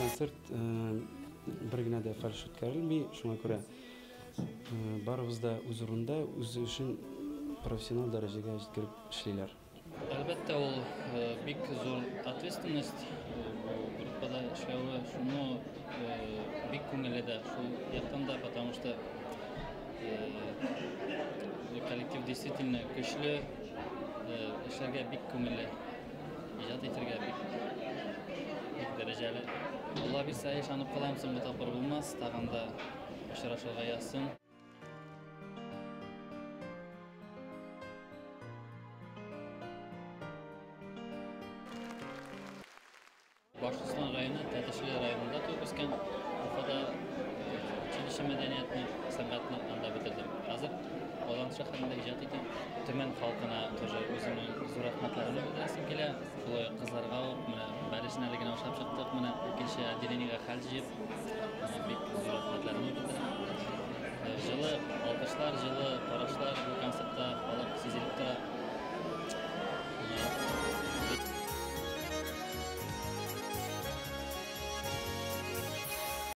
концерт бір генә дә фальш үткәрелми, шуңа күрә барыбыз да үз урында, үзе өчен профессионал дәрәҗәгә җиткереп эшлиләр. Әлбәттә, ул бик зур ответственность группада эшләүе, шуны бик күңелле дә шул яктан да, потому что коллектив действительно көчле, эшләргә бик күңелле, иҗат итәргә бик дәрәҗәле. Алла бирсә, ышанып калам, соңгы тапкыр булмас, тагын да очрашырга язсын. Башкортстан районы, Тәтешле районында туып үскән, Уфада училище мәдәниятне, сәнгатьне анда бетердем. Хәзер Казан шәһәрендә иҗат итәм. Төмән халкына тоже үземнең зур рәхмәтләрне белдерәсем килә. Шулай кызларга ук менә бәлешнәле генә ашап чыктык, менә икенче отделениегә хәл җыеп, бик зур рәхмәтләрне белдерәм. Җылы алкышлар, җылы карашлар бу концертта халык сизелеп тора.